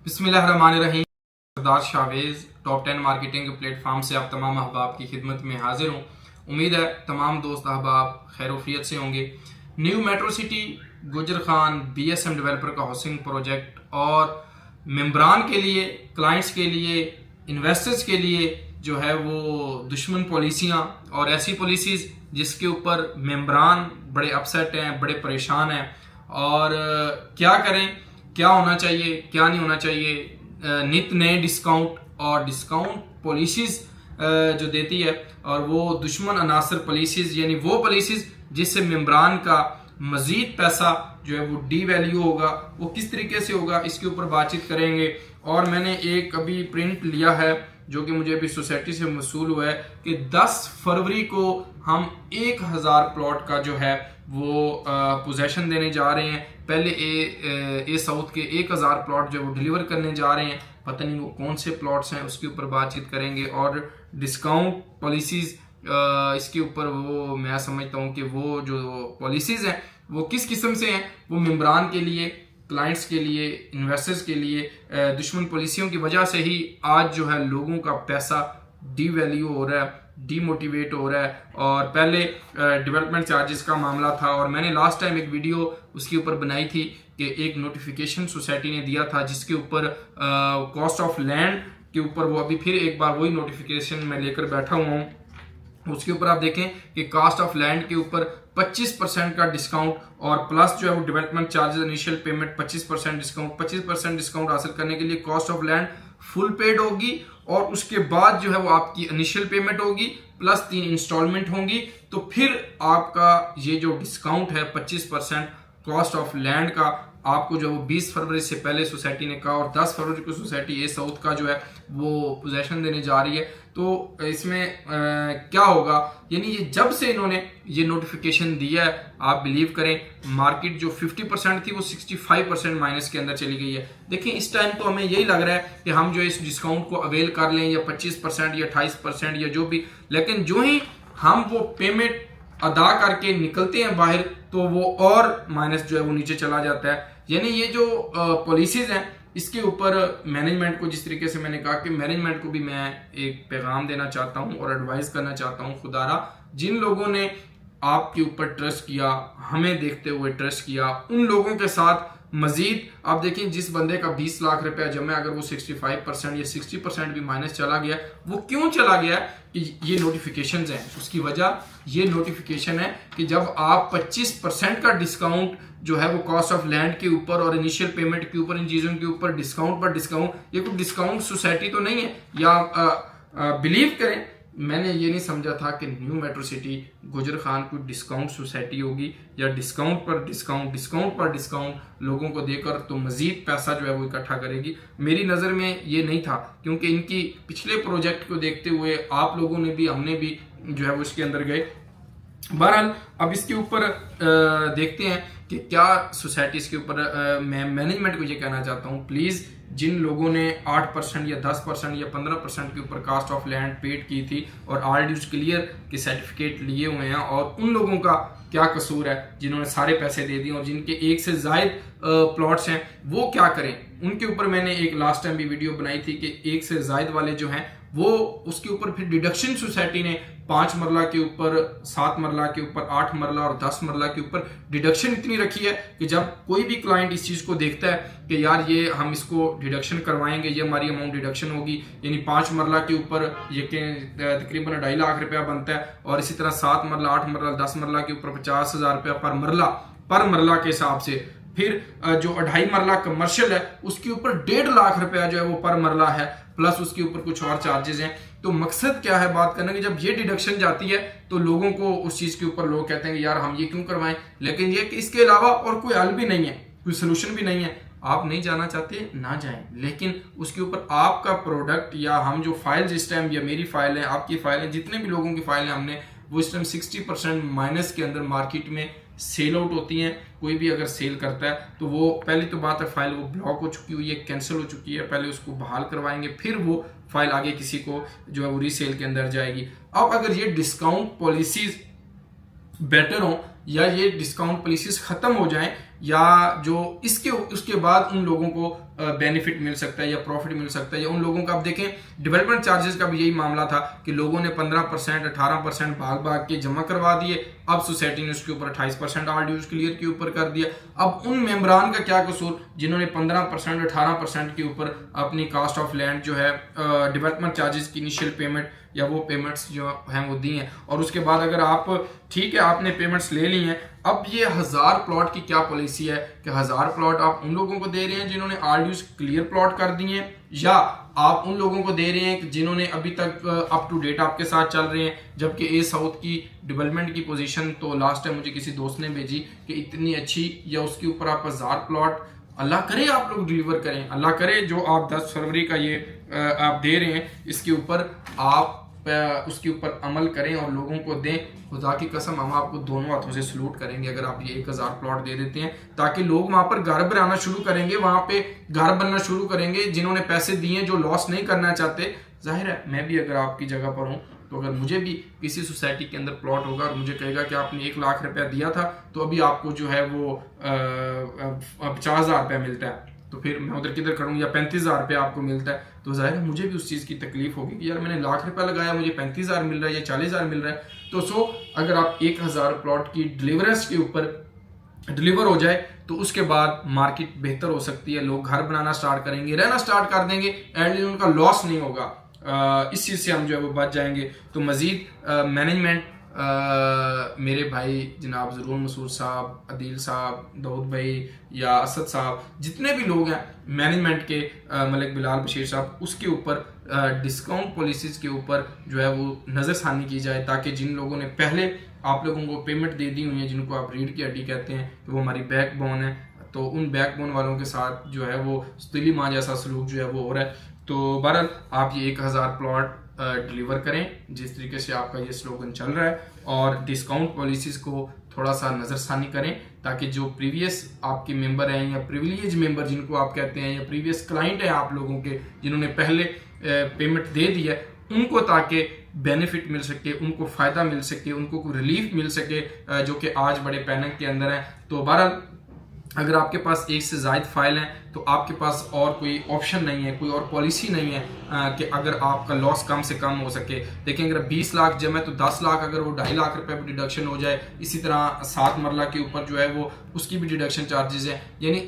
बिस्मिल्लाहिर्रहमानिर्रहीम। सरदार Chavez top 10 marketing platform से आप तमाम अहबाब की खिदमत में हाजिर हूँ। उम्मीद है तमाम दोस्त अहबाब खैरोफियत से होंगे। न्यू मेट्रो सिटी गुजर खान BSM डेवलपर का हाउसिंग प्रोजेक्ट और मेंबरान के लिए, क्लाइंट्स के लिए, इन्वेस्टर्स के लिए जो है वो दुश्मन पॉलिसियाँ और ऐसी पॉलिसीज़ जिसके ऊपर मेंबरान बड़े अपसेट हैं, बड़े परेशान हैं और क्या करें, क्या होना चाहिए, क्या नहीं होना चाहिए। नित नए डिस्काउंट और डिस्काउंट पॉलिसीज़ जो देती है और वो दुश्मन अनासर पॉलिसीज़ यानी वो पॉलिसीज़ जिससे मेंबरान का मज़ीद पैसा जो है वो डी वैल्यू होगा, वो किस तरीके से होगा, इसके ऊपर बातचीत करेंगे। और मैंने एक अभी प्रिंट लिया है जो कि मुझे अभी सोसाइटी से मसूल हुआ है कि 10 फरवरी को हम 1000 प्लॉट का जो है वो पोजेशन देने जा रहे हैं। पहले ए साउथ के 1000 प्लॉट जो वो डिलीवर करने जा रहे हैं। पता नहीं वो कौन से प्लॉट्स हैं, उसके ऊपर बातचीत करेंगे। और डिस्काउंट पॉलिसीज़ इसके ऊपर वो मैं समझता हूँ कि वो जो पॉलिसीज़ हैं वो किस किस्म से हैं, वो मेंबरान के लिए, क्लाइंट्स के लिए, इन्वेस्टर्स के लिए दुश्मन पॉलिसियों की वजह से ही आज जो है लोगों का पैसा डी वैल्यू हो रहा है, डीमोटिवेट हो रहा है। और पहले डेवलपमेंट चार्जेस का मामला था और मैंने लास्ट टाइम एक वीडियो उसके ऊपर बनाई थी कि एक नोटिफिकेशन सोसाइटी ने दिया था जिसके ऊपर कॉस्ट ऑफ लैंड के ऊपर वो अभी फिर एक बार वही नोटिफिकेशन मैं लेकर बैठा हुआ हूँ। उसके ऊपर आप देखें कि कास्ट ऑफ लैंड के ऊपर 25% का डिस्काउंट और प्लस जो है वो development charges, initial payment 25% discount. 25% discount हासिल करने के लिए cost of land full paid होगी और उसके बाद जो है वो आपकी इनिशियल पेमेंट होगी प्लस 3 इंस्टॉलमेंट होंगी। तो फिर आपका ये जो डिस्काउंट है 25% कॉस्ट ऑफ लैंड का आपको जो 20 फरवरी से पहले सोसाइटी ने कहा और 10 फरवरी को सोसाइटी ए साउथ का जो है वो पोजेशन देने जा रही है। तो इसमें क्या होगा, यानी ये जब से इन्होंने ये नोटिफिकेशन दिया है, आप बिलीव करें मार्केट जो 50% थी वो 65% माइनस के अंदर चली गई है। देखिए इस टाइम तो हमें यही लग रहा है कि हम जो इस डिस्काउंट को अवेल कर लें या 25% या 28% या जो भी, लेकिन जो ही हम वो पेमेंट अदा करके निकलते हैं बाहर तो वो और माइनस जो है वो नीचे चला जाता है। यानी ये जो पॉलिसीज हैं इसके ऊपर मैनेजमेंट को, जिस तरीके से मैंने कहा कि मैनेजमेंट को भी मैं एक पैगाम देना चाहता हूं और एडवाइस करना चाहता हूं, खुदारा जिन लोगों ने आपके ऊपर ट्रस्ट किया, हमें देखते हुए ट्रस्ट किया, उन लोगों के साथ मजीद आप देखें जिस बंदे का 20 लाख रुपया जमा, अगर वो 65% या 60% भी माइनस चला गया, वो क्यों चला गया कि ये नोटिफिकेशंस हैं। उसकी वजह ये नोटिफिकेशन है कि जब आप 25% का डिस्काउंट जो है वो कॉस्ट ऑफ लैंड के ऊपर और इनिशियल पेमेंट के ऊपर, इन चीज़ों के ऊपर डिस्काउंट पर डिस्काउंट, ये कोई डिस्काउंट सोसाइटी तो नहीं है। या बिलीव करें मैंने ये नहीं समझा था कि न्यू मेट्रो सिटी गुजर खान कोई डिस्काउंट सोसाइटी होगी या डिस्काउंट पर डिस्काउंट, डिस्काउंट पर डिस्काउंट लोगों को देकर तो मजीद पैसा जो है वो इकट्ठा करेगी। मेरी नज़र में ये नहीं था, क्योंकि इनकी पिछले प्रोजेक्ट को देखते हुए आप लोगों ने भी, हमने भी जो है वो इसके अंदर गए। बहरहाल अब इसके ऊपर देखते हैं कि क्या सोसाइटी इसके ऊपर, मैं मैनेजमेंट को ये कहना चाहता हूँ, प्लीज़ जिन लोगों ने 8% या 10% या 15% के ऊपर कास्ट ऑफ लैंड पेड की थी और RDUs क्लियर के सर्टिफिकेट लिए हुए हैं, और उन लोगों का क्या कसूर है जिन्होंने सारे पैसे दे दिए और जिनके एक से जायद प्लॉट्स हैं वो क्या करें। उनके ऊपर मैंने एक लास्ट टाइम भी वीडियो बनाई थी कि एक से जायद वाले जो हैं वो उसके ऊपर फिर डिडक्शन सोसाइटी ने 5 मरला के ऊपर, 7 मरला के ऊपर, 8 मरला और 10 मरला के ऊपर डिडक्शन इतनी रखी है कि जब कोई भी क्लाइंट इस चीज़ को देखता है कि यार ये हम इसको डिडक्शन करवाएंगे, ये हमारी अमाउंट डिडक्शन होगी, यानी 5 मरला के ऊपर ये तकरीबन 2.5 लाख रुपया बनता है और इसी तरह 7 मरला, 8 मरला, 10 मरला के ऊपर 50,000 रुपया पर मरला के हिसाब से। फिर जो 2.5 मरला कमर्शियल है उसके ऊपर 1.5 लाख रुपया जो है वो पर मरला है, प्लस उसके ऊपर कुछ और चार्जेस हैं। तो मकसद क्या है बात करने की, जब ये डिडक्शन जाती है तो लोगों को उस चीज़ के ऊपर लोग कहते हैं कि यार हम ये क्यों करवाएं, लेकिन ये कि इसके अलावा और कोई हल भी नहीं है, कोई सोल्यूशन भी नहीं है। आप नहीं जाना चाहते ना जाएं, लेकिन उसके ऊपर आपका प्रोडक्ट या हम जो फाइल इस टाइम, या मेरी फाइल है, आपकी फाइल है, जितने भी लोगों की फाइल है, हमने वो इस टाइम 60% माइनस के अंदर मार्केट में सेल आउट होती हैं। कोई भी अगर सेल करता है तो वो पहली तो बात है फाइल वो ब्लॉक हो चुकी हुई है, कैंसिल हो चुकी है, पहले उसको बहाल करवाएंगे, फिर वो फाइल आगे किसी को जो है वो रीसेल के अंदर जाएगी। अब अगर ये डिस्काउंट पॉलिसीज बेटर हो या ये डिस्काउंट पॉलिसीज खत्म हो जाएं, या जो इसके उसके बाद उन लोगों को बेनिफिट मिल सकता है या प्रॉफिट मिल सकता है, या उन लोगों का, आप देखें डेवलपमेंट चार्जेस का भी यही मामला था कि लोगों ने 15% 18% भाग भाग के जमा करवा दिए, अब सोसाइटी ने उसके ऊपर 28% आर ड्यूज क्लियर के ऊपर कर दिया। अब उन मेंबरान का क्या कसूर जिन्होंने 15% 18% के ऊपर अपनी कास्ट ऑफ लैंड जो है डेवलपमेंट चार्जेस की इनिशियल पेमेंट या वो पेमेंट्स जो हैं वो दी हैं, और उसके बाद अगर आप ठीक है आपने पेमेंट्स ले ली हैं, अब ये 1000 प्लॉट की क्या पॉलिसी है कि 1000 प्लॉट आप उन लोगों को दे रहे हैं जिन्होंने आरडीयूज क्लियर प्लॉट कर दिए हैं, या आप उन लोगों को दे रहे हैं जिन्होंने अभी तक अप टू डेट आपके साथ चल रहे हैं, जबकि ए साउथ की डेवलपमेंट की पोजीशन तो लास्ट टाइम मुझे किसी दोस्त ने भेजी कि इतनी अच्छी, या उसके ऊपर आप 1000 प्लॉट, अल्लाह करे आप लोग डिलीवर करें, अल्लाह करे जो आप 10 फरवरी का ये आप दे रहे हैं इसके ऊपर आप उसके ऊपर अमल करें और लोगों को दें। खुदा की कसम हम आपको दोनों हाथों से सलूट करेंगे अगर आप ये 1000 प्लॉट दे देते हैं, ताकि लोग वहां पर घर बनाना शुरू करेंगे, वहां पे घर बनना शुरू करेंगे जिन्होंने पैसे दिए, जो लॉस नहीं करना चाहते। जाहिर है मैं भी अगर आपकी जगह पर हूं तो अगर मुझे भी किसी सोसाइटी के अंदर प्लॉट होगा और मुझे कहेगा कि आपने 1 लाख रुपया दिया था तो अभी आपको जो है वो 50,000 रुपया मिलता है, तो फिर मैं उधर किधर करूँ, या 35,000 रुपया आपको मिलता है, तो जाहिर है मुझे भी उस चीज़ की तकलीफ होगी कि यार मैंने 1 लाख रुपया लगाया, मुझे 35,000 मिल रहा है या 40,000 मिल रहा है। तो अगर आप 1000 प्लॉट की डिलीवरेंस के ऊपर डिलीवर हो जाए तो उसके बाद मार्केट बेहतर हो सकती है, लोग घर बनाना स्टार्ट करेंगे, रहना स्टार्ट कर देंगे, एटलीस्ट उनका लॉस नहीं होगा, इस चीज़ से हम जो है वो बच जाएंगे। तो मज़ीद मैनेजमेंट मेरे भाई जनाब ज़रूर मसूद साहब, अदील साहब, दाऊद भाई या असद साहब, जितने भी लोग हैं मैनेजमेंट के, मलिक बिलाल बशीर साहब, उसके ऊपर डिस्काउंट पॉलिसीज़ के ऊपर जो है वो नज़रसानी की जाए, ताकि जिन लोगों ने पहले आप लोगों को पेमेंट दे दी हुई है, जिनको आप रीढ़ की हड्डी कहते हैं कि वो हमारी बैकबोन है, तो उन बैकबोन वालों के साथ जो है वो तिली माँ जैसा सलूक जो है वो हो रहा है। तो बहरहाल आप ये 1000 प्लॉट डिलीवर करें जिस तरीके से आपका ये स्लोगन चल रहा है, और डिस्काउंट पॉलिसीज़ को थोड़ा सा नज़रसानी करें, ताकि जो प्रीवियस आपके मेंबर हैं या प्रिविलेज मेंबर जिनको आप कहते हैं, या प्रीवियस क्लाइंट हैं आप लोगों के जिन्होंने पहले पेमेंट दे दी है, उनको ताकि बेनिफिट मिल सके, उनको फ़ायदा मिल सके, उनको कोई रिलीफ मिल सके, जो कि आज बड़े पैनिक के अंदर हैं। तो बहरहाल अगर आपके पास एक से ज़ायद फाइल हैं तो आपके पास और कोई ऑप्शन नहीं है, कोई और पॉलिसी नहीं है कि अगर आपका लॉस कम से कम हो सके। देखिए अगर 20 लाख जमा है तो 10 लाख अगर वो 2.5 लाख रुपए भी डिडक्शन हो जाए, इसी तरह 7 मरला के ऊपर जो है वो उसकी भी डिडक्शन चार्जेस है, यानी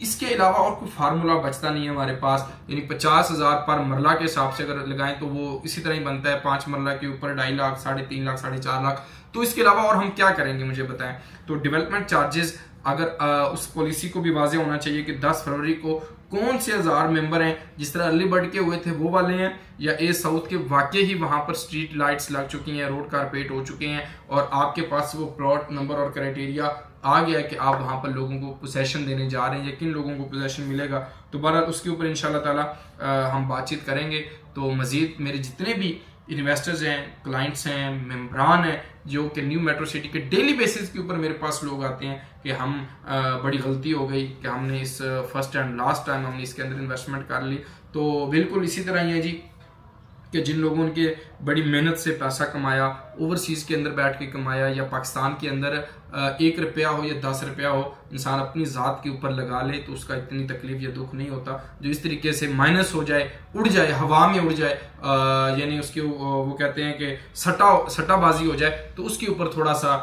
इसके अलावा और कोई फार्मूला बचता नहीं है हमारे पास। यानी 50,000 पर मरला के हिसाब से अगर लगाएं तो वो इसी तरह ही बनता है, 5 मरला के ऊपर 2.5 लाख, 3.5 लाख, 4.5 लाख। तो इसके अलावा और हम क्या करेंगे मुझे बताएं। तो डेवलपमेंट चार्जेस अगर उस पॉलिसी को भी वाजे होना चाहिए कि 10 फरवरी को कौन से 1000 मेंबर हैं, जिस तरह अर्ली बर्ड के हुए थे वो वाले हैं, या ए साउथ के वाकई ही वहां पर स्ट्रीट लाइट्स लग चुकी हैं, रोड कारपेट हो चुके हैं, और आपके पास वो प्लॉट नंबर और क्राइटेरिया आ गया है कि आप वहां पर लोगों को पोजेशन देने जा रहे हैं, या किन लोगों को पोजेशन मिलेगा। तो बहरहाल उसके ऊपर इंशाल्लाह ताला हम बातचीत करेंगे। तो मजीद मेरे जितने भी इन्वेस्टर्स हैं, क्लाइंट्स हैं, मेम्बरान हैं, जो कि न्यू मेट्रो सिटी के डेली बेसिस के ऊपर मेरे पास लोग आते हैं कि हम बड़ी गलती हो गई कि हमने इस फर्स्ट एंड लास्ट टाइम हमने इसके अंदर इन्वेस्टमेंट कर ली। तो बिल्कुल इसी तरह ही है जी कि जिन लोगों ने बड़ी मेहनत से पैसा कमाया, ओवरसीज़ के अंदर बैठ के कमाया, या पाकिस्तान के अंदर 1 रुपया हो या 10 रुपया हो, इंसान अपनी ज़ात के ऊपर लगा ले तो उसका इतनी तकलीफ या दुख नहीं होता। जो इस तरीके से माइनस हो जाए, उड़ जाए, हवा में उड़ जाए, यानी उसके वो कहते हैं कि सट्टाबाजी हो जाए, तो उसके ऊपर थोड़ा सा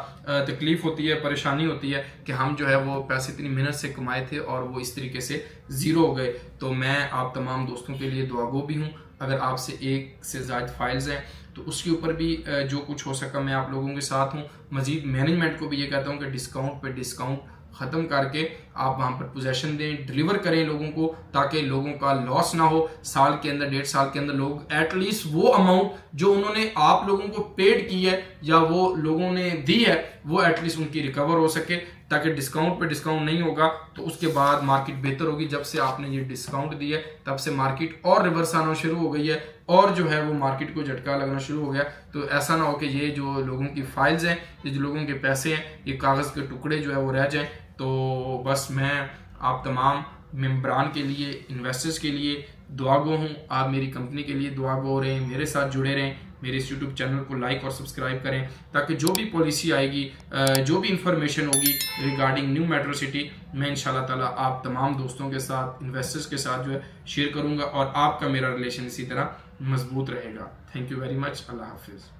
तकलीफ होती है, परेशानी होती है कि हम जो है वो पैसे इतनी मेहनत से कमाए थे और वो इस तरीके से ज़ीरो हो गए। तो मैं आप तमाम दोस्तों के लिए दुआगो भी हूँ। अगर आपसे 1 से ज़्यादा फाइल्स हैं तो उसके ऊपर भी जो कुछ हो सका मैं आप लोगों के साथ हूँ। मजीद मैनेजमेंट को भी ये कहता हूँ कि डिस्काउंट पे डिस्काउंट ख़त्म करके आप वहाँ पर पोजेशन दें, डिलीवर करें लोगों को, ताकि लोगों का लॉस ना हो। साल के अंदर, 1.5 साल के अंदर लोग एटलीस्ट वो अमाउंट जो उन्होंने आप लोगों को पेड की है या वो लोगों ने दी है वो एटलीस्ट उनकी रिकवर हो सके, ताकि डिस्काउंट पे डिस्काउंट नहीं होगा तो उसके बाद मार्केट बेहतर होगी। जब से आपने ये डिस्काउंट दिया है तब से मार्केट और रिवर्स आना शुरू हो गई है और जो है वो मार्केट को झटका लगना शुरू हो गया। तो ऐसा ना हो कि ये जो लोगों की फाइल्स हैं, ये जो लोगों के पैसे हैं, ये कागज़ के टुकड़े जो है वो रह जाएं। तो बस मैं आप तमाम मेम्बरान के लिए, इन्वेस्टर्स के लिए दुआगो हूँ। आप मेरी कंपनी के लिए दुआगो रहें, मेरे साथ जुड़े रहें, मेरे इस यूट्यूब चैनल को लाइक और सब्सक्राइब करें, ताकि जो भी पॉलिसी आएगी, जो भी इंफॉर्मेशन होगी रिगार्डिंग न्यू मेट्रो सिटी, मैं इंशाल्लाह ताला आप तमाम दोस्तों के साथ, इन्वेस्टर्स के साथ जो है शेयर करूँगा और आपका मेरा रिलेशन इसी तरह मजबूत रहेगा। Thank you very much. अल्लाह हाफिज़।